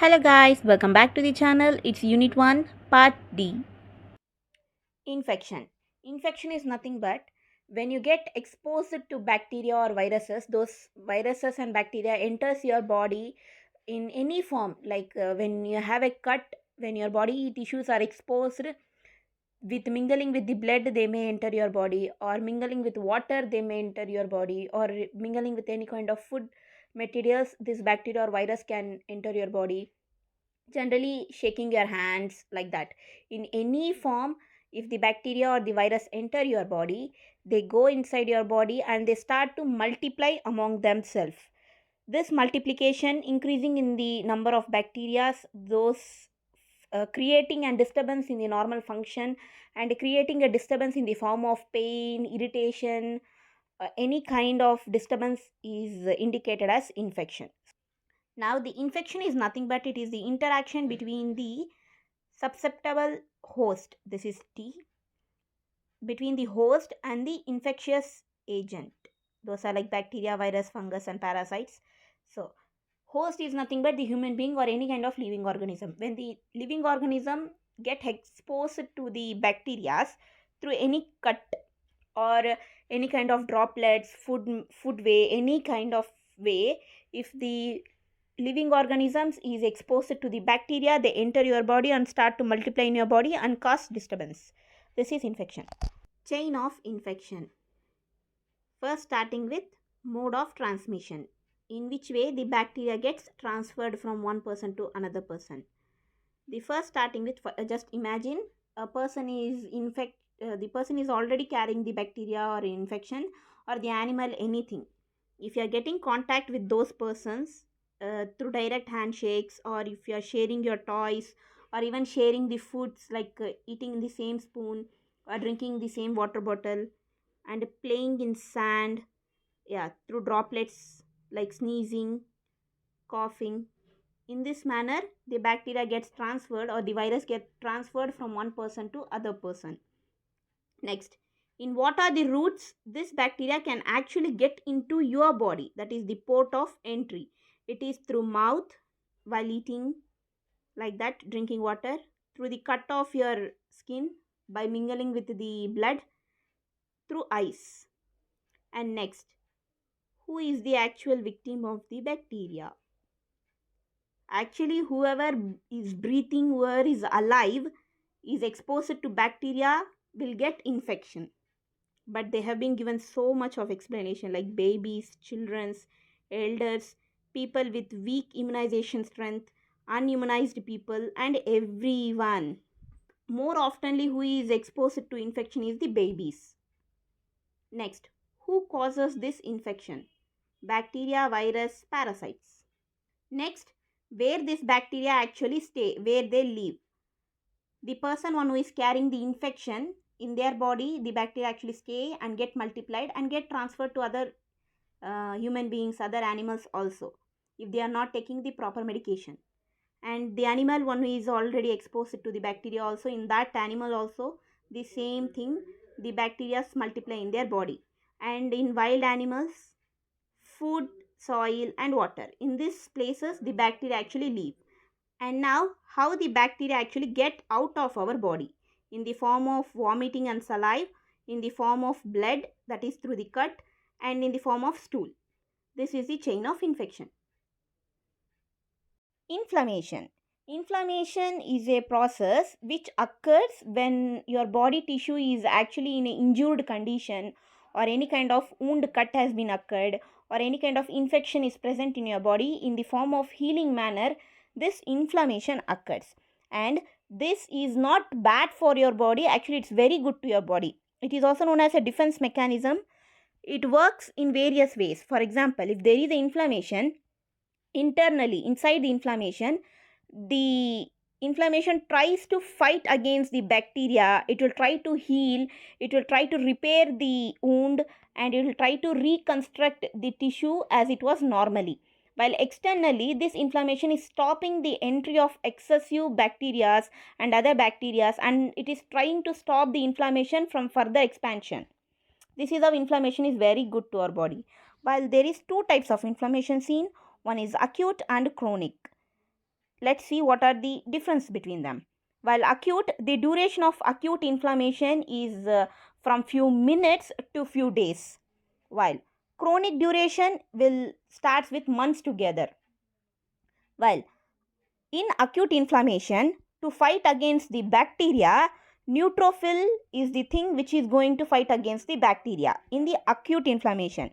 Hello guys, welcome back to the channel. It's Unit 1, Part D. Infection. Infection is nothing but when you get exposed to bacteria or viruses, those viruses and bacteria enters your body in any form, like when you have a cut, when your body tissues are exposed, with mingling with the blood they may enter your body, or mingling with water they may enter your body, or mingling with any kind of food materials, this bacteria or virus can enter your body, generally shaking your hands like that. In any form, if the bacteria or the virus enter your body, they go inside your body and they start to multiply among themselves. This multiplication increasing in the number of bacteria, those creating a disturbance in the normal function and creating a disturbance in the form of pain, irritation, any kind of disturbance is indicated as infection. Now, the infection is nothing but it is the interaction between the susceptible host, this is T, between the host and the infectious agent. Those are like bacteria, virus, fungus, and parasites. So, host is nothing but the human being or any kind of living organism. When the living organism get exposed to the bacteria through any cut or any kind of droplets, food way, any kind of way, if the living organisms is exposed to the bacteria, they enter your body and start to multiply in your body and cause disturbance. This is infection. Chain of infection. First, starting with mode of transmission, in which way the bacteria gets transferred from one person to another person. The first, starting with, just imagine a person is the person is already carrying the bacteria or infection, or the animal, anything. If you are getting contact with those persons through direct handshakes, or if you are sharing your toys, or even sharing the foods, like eating in the same spoon or drinking the same water bottle, and playing in sand, yeah, through droplets like sneezing, coughing, in this manner the bacteria gets transferred or the virus gets transferred from one person to other person. Next, in what are the routes this bacteria can actually get into your body, that is the port of entry. It is through mouth while eating, like that, drinking water, through the cut of your skin by mingling with the blood, through eyes. And next, who is the actual victim of the bacteria? Actually, whoever is breathing, whoever is alive, is exposed to bacteria will get infection. But they have been given so much of explanation, like babies, children's, elders, people with weak immunization strength, unimmunized people, and everyone. More oftenly, who is exposed to infection is the babies. Next, who causes this infection? Bacteria, virus, parasites. Next, where this bacteria actually stay, where they live. The person one who is carrying the infection, in their body the bacteria actually stay and get multiplied and get transferred to other human beings, other animals also, if they are not taking the proper medication. And the animal one who is already exposed to the bacteria also, in that animal also the same thing, the bacteria multiply in their body. And in wild animals, food, soil, and water, in these places the bacteria actually live. And now, how the bacteria actually get out of our body, in the form of vomiting and saliva, in the form of blood, that is through the cut, and in the form of stool. This is the chain of infection. Inflammation. Inflammation is a process which occurs when your body tissue is actually in an injured condition, or any kind of wound cut has been occurred, or any kind of infection is present in your body. In the form of healing manner, this inflammation occurs. And this is not bad for your body, actually it's very good to your body. It is also known as a defense mechanism. It works in various ways. For example, if there is an inflammation, internally inside the inflammation tries to fight against the bacteria. It will try to heal, it will try to repair the wound, and it will try to reconstruct the tissue as it was normally. While externally, this inflammation is stopping the entry of excessive bacteria and other bacteria, and it is trying to stop the inflammation from further expansion. This is how inflammation is very good to our body. While there is two types of inflammation seen, one is acute and chronic. Let's see what are the difference between them. While acute, the duration of acute inflammation is from few minutes to few days, while chronic duration will starts with months together. While in acute inflammation, to fight against the bacteria, neutrophil is the thing which is going to fight against the bacteria in the acute inflammation.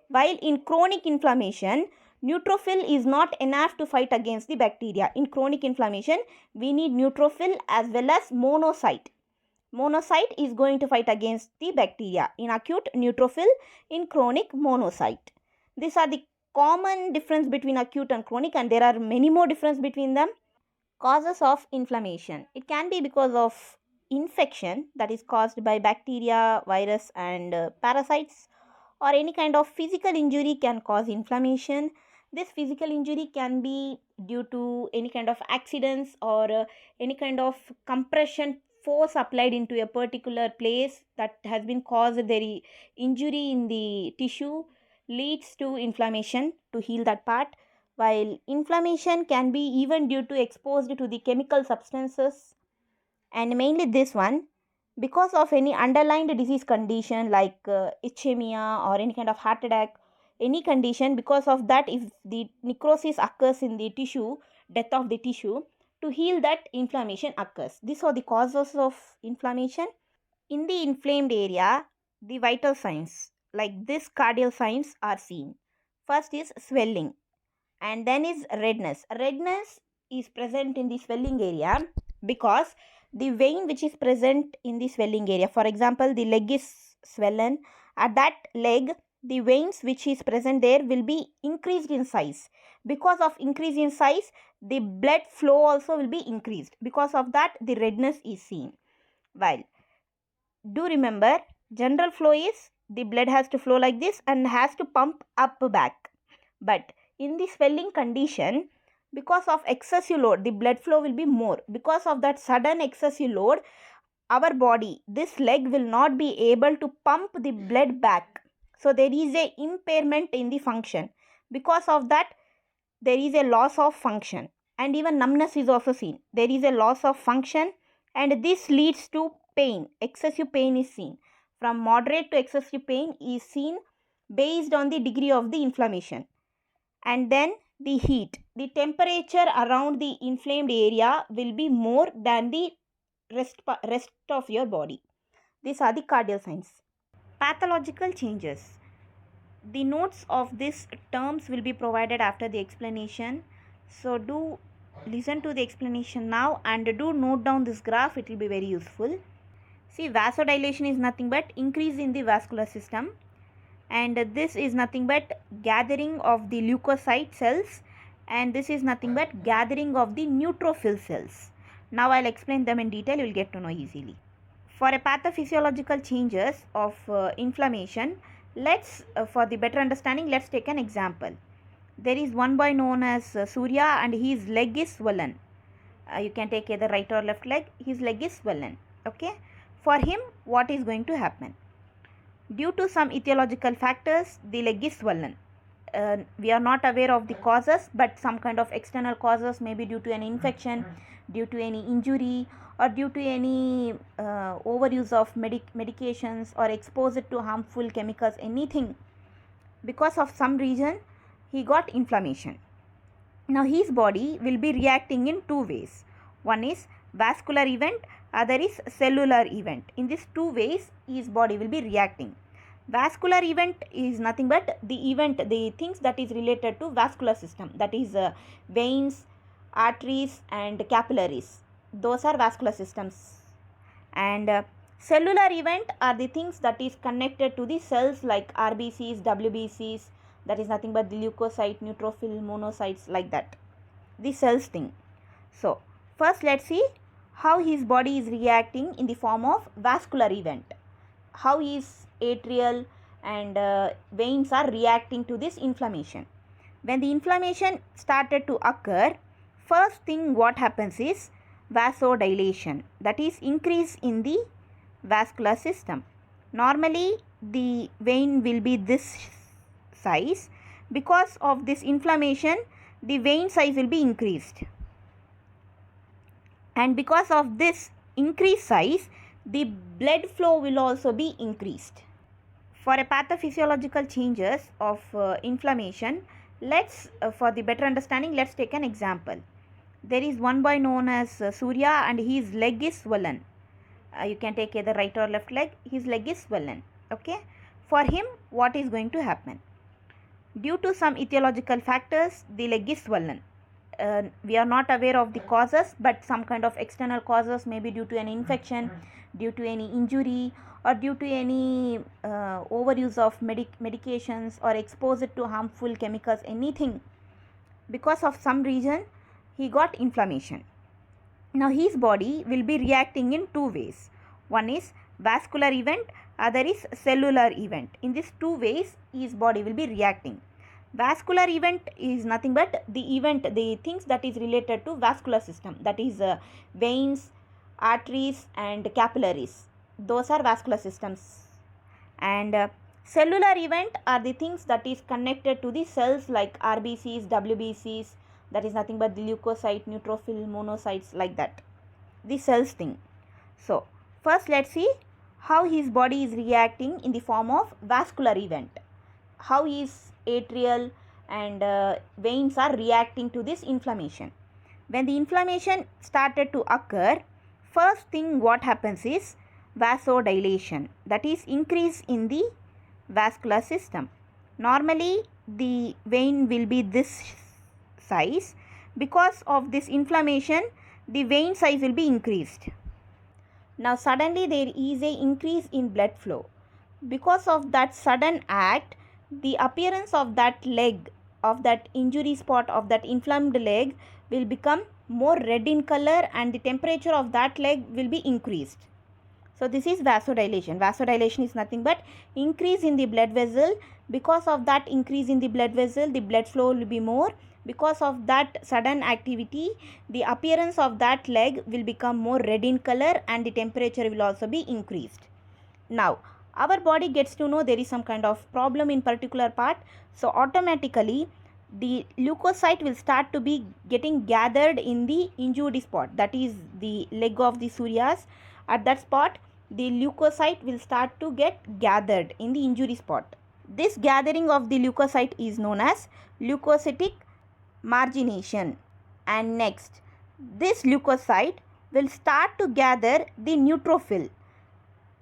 While in chronic inflammation, neutrophil is not enough to fight against the bacteria. In chronic inflammation, we need neutrophil as well as monocyte. Monocyte is going to fight against the bacteria. In acute, neutrophil. In chronic, monocyte. These are the common difference between acute and chronic, and there are many more difference between them. Causes of inflammation. It can be because of infection that is caused by bacteria, virus and parasites, or any kind of physical injury can cause inflammation. This physical injury can be due to any kind of accidents or any kind of compression force applied into a particular place that has been caused the injury in the tissue leads to inflammation to heal that part. While inflammation can be even due to exposed to the chemical substances, and mainly this one because of any underlying disease condition like ischemia or any kind of heart attack, any condition. Because of that, if the necrosis occurs in the tissue, death of the tissue, to heal that inflammation occurs. These are the causes of inflammation. In the inflamed area, the vital signs like this cardiac signs are seen. First is swelling, and then is redness. Redness is present in the swelling area because the vein which is present in the swelling area, for example the leg is swollen, at that leg the veins which is present there will be increased in size. Because of increase in size, the blood flow also will be increased. Because of that, the redness is seen. While do remember, general flow is the blood has to flow like this and has to pump up back. But in the swelling condition, because of excessive load, the blood flow will be more. Because of that sudden excessive load, our body, this leg will not be able to pump the blood back. So there is a impairment in the function. Because of that, there is a loss of function, and even numbness is also seen. There is a loss of function, and this leads to pain. Excessive pain is seen. From moderate to excessive pain is seen based on the degree of the inflammation. And then the heat. The temperature around the inflamed area will be more than the rest of your body. These are the cardiac signs. Pathological changes. The notes of these terms will be provided after the explanation. So do listen to the explanation now and do note down this graph. It will be very useful. See, vasodilation is nothing but increase in the vascular system, and this is nothing but gathering of the leukocyte cells, and this is nothing but gathering of the neutrophil cells. Now I'll explain them in detail. You will get to know easily. For a pathophysiological changes of inflammation, for the better understanding, let's take an example. There is one boy known as Surya, and his leg is swollen. You can take either right or left leg. His leg is swollen. Okay. For him, what is going to happen? Due to some etiological factors, the leg is swollen. We are not aware of the causes, but some kind of external causes, maybe due to an infection, due to any injury, or due to any overuse of medications or exposure to harmful chemicals, anything. Because of some reason, he got inflammation. Now his body will be reacting in two ways. One is vascular event, other is cellular event. In these two ways, his body will be reacting. Vascular event is nothing but the things that is related to vascular system, that is veins, arteries and capillaries. Those are vascular systems. And cellular event are the things that is connected to the cells like RBCs, WBCs, that is nothing but the leukocyte, neutrophil, monocytes, like that. The cells thing. So first let's see how his body is reacting in the form of vascular event. How his atrial and veins are reacting to this inflammation. When the inflammation started to occur, first thing what happens is vasodilation, that is increase in the vascular system. Normally the vein will be this size. Because of this inflammation, the vein size will be increased. and because of this increased size, the blood flow will also be increased. For a pathophysiological changes of inflammation, let's for the better understanding, let's take an example. There is one boy known as Surya, and his leg is swollen. You can take either right or left leg. His leg is swollen. Okay, for him, what is going to happen? Due to some etiological factors, the leg is swollen. We are not aware of the causes, but some kind of external causes, maybe due to an infection, due to any injury, or due to any overuse of medications or exposure to harmful chemicals, anything. Because of some reason, he got inflammation. Now his body will be reacting in two ways. One is vascular event, other is cellular event. In these two ways, his body will be reacting. Vascular event is nothing but the things that is related to vascular system, that is veins, arteries and capillaries. Those are vascular systems. And cellular event are the things that is connected to the cells like RBCs, WBCs, that is nothing but the leukocyte, neutrophil, monocytes, like that, the cells thing. So first let's see how his body is reacting in the form of vascular event, how his atrial and veins are reacting to this inflammation. When the inflammation started to occur, first thing what happens is vasodilation, that is increase in the vascular system. Normally the vein will be this size. Because of this inflammation, the vein size will be increased. Now suddenly there is a increase in blood flow. Because of that sudden act, the appearance of that leg, of that injury spot, of that inflamed leg will become more red in color, and the temperature of that leg will be increased. So this is vasodilation. Vasodilation is nothing but increase in the blood vessel. Because of that increase in the blood vessel, the blood flow will be more. Because of that sudden activity, the appearance of that leg will become more red in color, and the temperature will also be increased. Now our body gets to know there is some kind of problem in particular part, so automatically the leukocyte will start to be getting gathered in the injured spot, that is the leg of the Surya's. At that spot, the leukocyte will start to get gathered in the injury spot. This gathering of the leukocyte is known as leukocytic margination. And next, this leukocyte will start to gather the neutrophil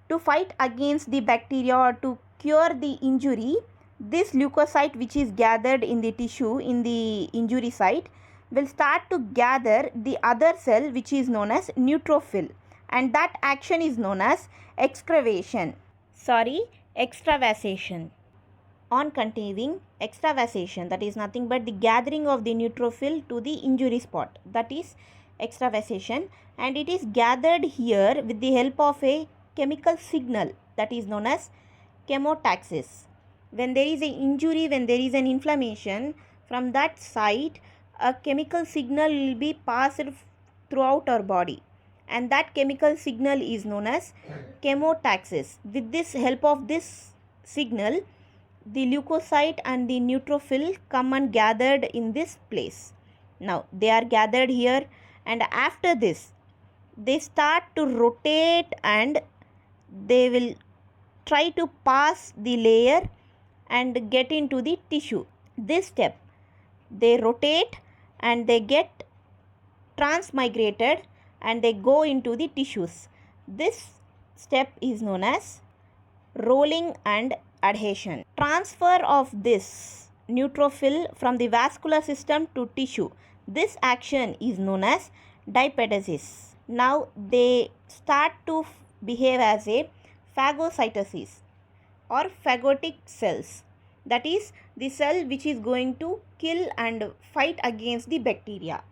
to fight against the bacteria or to cure the injury. This leukocyte, which is gathered in the tissue in the injury site, will start to gather the other cell, which is known as neutrophil, and that action is known as extravasation. On continuing, extravasation, that is nothing but the gathering of the neutrophil to the injury spot, that is extravasation, and it is gathered here with the help of a chemical signal that is known as chemotaxis. When there is an injury, when there is an inflammation, from that site a chemical signal will be passed throughout our body, and that chemical signal is known as chemotaxis. With this help of this signal, the leukocyte and the neutrophil come and gathered in this place. Now they are gathered here, and after this they start to rotate, and they will try to pass the layer and get into the tissue. This step, they rotate and they get transmigrated and they go into the tissues. This step is known as rolling and adhesion. Transfer of this neutrophil from the vascular system to tissue, this action is known as dipedesis. Now they start to behave as a phagocytosis or phagotic cells, that is the cell which is going to kill and fight against the bacteria.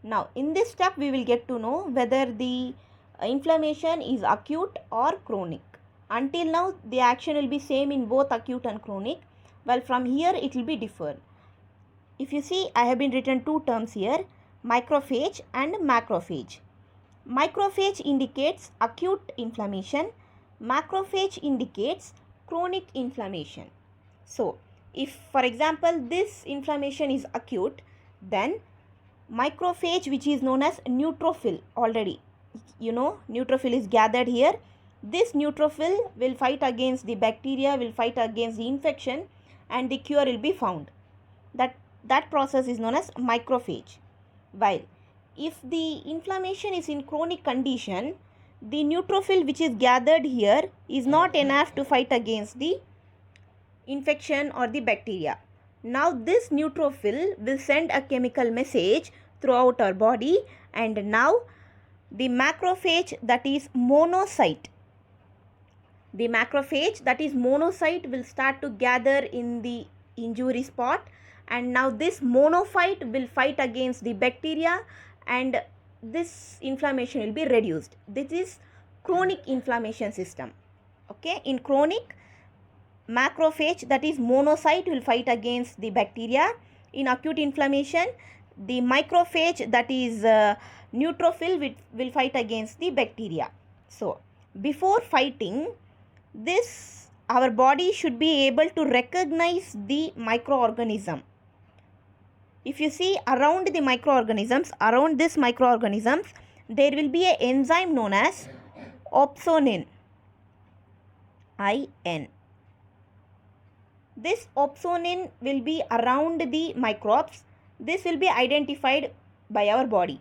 Now in this step we will get to know whether the inflammation is acute or chronic. Until now the action will be same in both acute and chronic, while from here it will be different. If you see, I have been written two terms here, microphage and macrophage. Microphage indicates acute inflammation, macrophage indicates chronic inflammation. So if for example this inflammation is acute, then Macrophage, which is known as neutrophil. Already neutrophil is gathered here. This neutrophil will fight against the bacteria, will fight against the infection, and the cure will be found. That process is known as macrophage. While if the inflammation is in chronic condition, the neutrophil which is gathered here is not enough to fight against the infection or the bacteria. Now this neutrophil will send a chemical message throughout our body, and now the macrophage, that is monocyte, will start to gather in the injury spot, and now this monophyte will fight against the bacteria, and this inflammation will be reduced. This is chronic inflammation system. Okay, in chronic, macrophage, that is monocyte, will fight against the bacteria. In acute inflammation, the macrophage, that is neutrophil, will fight against the bacteria. So before fighting this, our body should be able to recognize the microorganism. If you see around the microorganisms, around this microorganisms, there will be an enzyme known as opsonin, IN. This opsonin will be around the microbes. This will be identified by our body.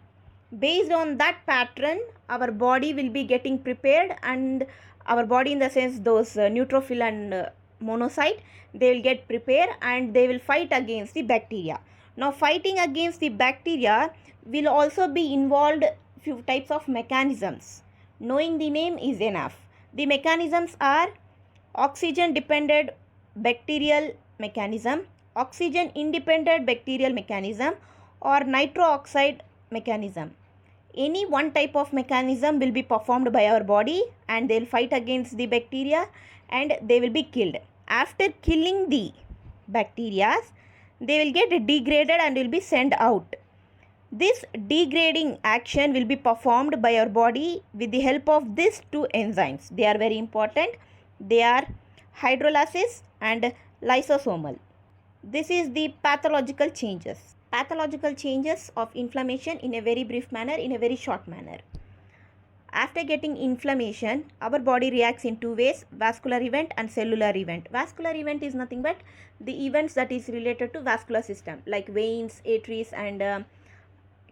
Based on that pattern, our body will be getting prepared, and our body, in the sense those neutrophil and monocyte, they will get prepared and they will fight against the bacteria. Now fighting against the bacteria will also be involved few types of mechanisms. Knowing the name is enough. The mechanisms are oxygen dependent bacterial mechanism, oxygen independent bacterial mechanism, or nitro oxide mechanism. Any one type of mechanism will be performed by our body, and they will fight against the bacteria and they will be killed. After killing the bacteria, they will get degraded and will be sent out. This degrading action will be performed by our body with the help of these two enzymes. They are very important. They are hydrolysis and lysosomal. This is the pathological changes. Pathological changes of inflammation in a very brief manner, in a very short manner. After getting inflammation, our body reacts in two ways: vascular event and cellular event. Vascular event is nothing but the events that is related to vascular system, like veins, arteries, and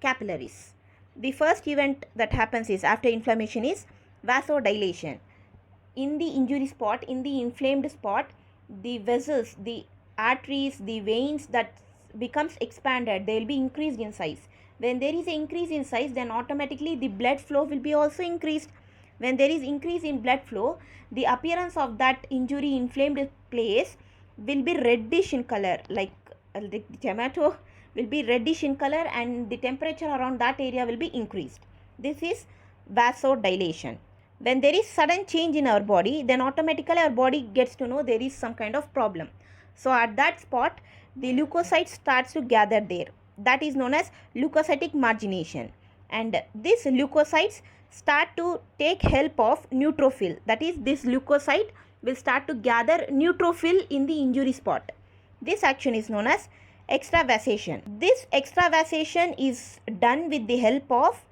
capillaries. The first event that happens is after inflammation is vasodilation. In the injury spot, in the inflamed spot, the vessels, the arteries, the veins that becomes expanded, they will be increased in size. When there is an increase in size, then automatically the blood flow will be also increased. When there is increase in blood flow, the appearance of that injury inflamed place will be reddish in color, like the tomato will be reddish in color, and the temperature around that area will be increased. This is vasodilation. When there is sudden change in our body, then automatically our body gets to know there is some kind of problem. So at that spot, the leukocytes starts to gather there. That is known as leukocytic margination. And these leukocytes start to take help of neutrophil. That is, this leukocyte will start to gather neutrophil in the injury spot. This action is known as extravasation. This extravasation is done with the help of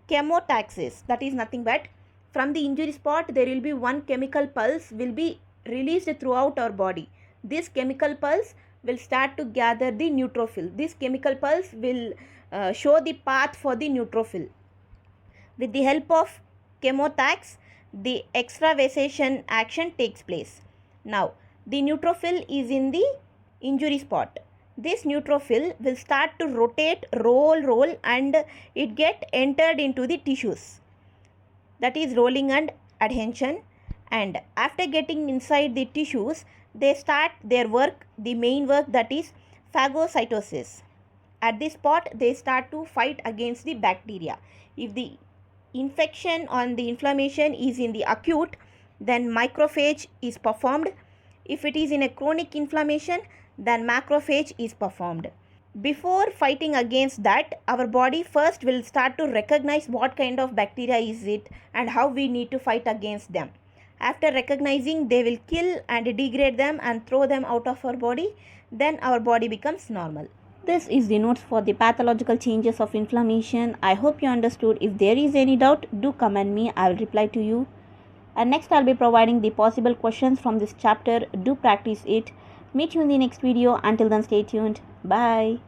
chemotaxis. That is nothing but from the injury spot, there will be one chemical pulse will be released throughout our body. This chemical pulse will start to gather the neutrophil. This chemical pulse will show the path for the neutrophil. With the help of chemotax, the extravasation action takes place. Now, the neutrophil is in the injury spot. This neutrophil will start to rotate, roll, and it get entered into the tissues. That is rolling and adhesion. And after getting inside the tissues, they start their work, the main work, that is phagocytosis. At this spot, they start to fight against the bacteria. If the infection or the inflammation is in the acute, then macrophage is performed. If it is in a chronic inflammation, then macrophage is performed. Before fighting against that, our body first will start to recognize what kind of bacteria is it and how we need to fight against them. After recognizing, they will kill and degrade them and throw them out of our body. Then our body becomes normal. This is the notes for the pathological changes of inflammation. I hope you understood. If there is any doubt, do comment me. I will reply to you. And next I'll be providing the possible questions from this chapter. Do practice it. Meet you in the next video. Until then, stay tuned. Bye.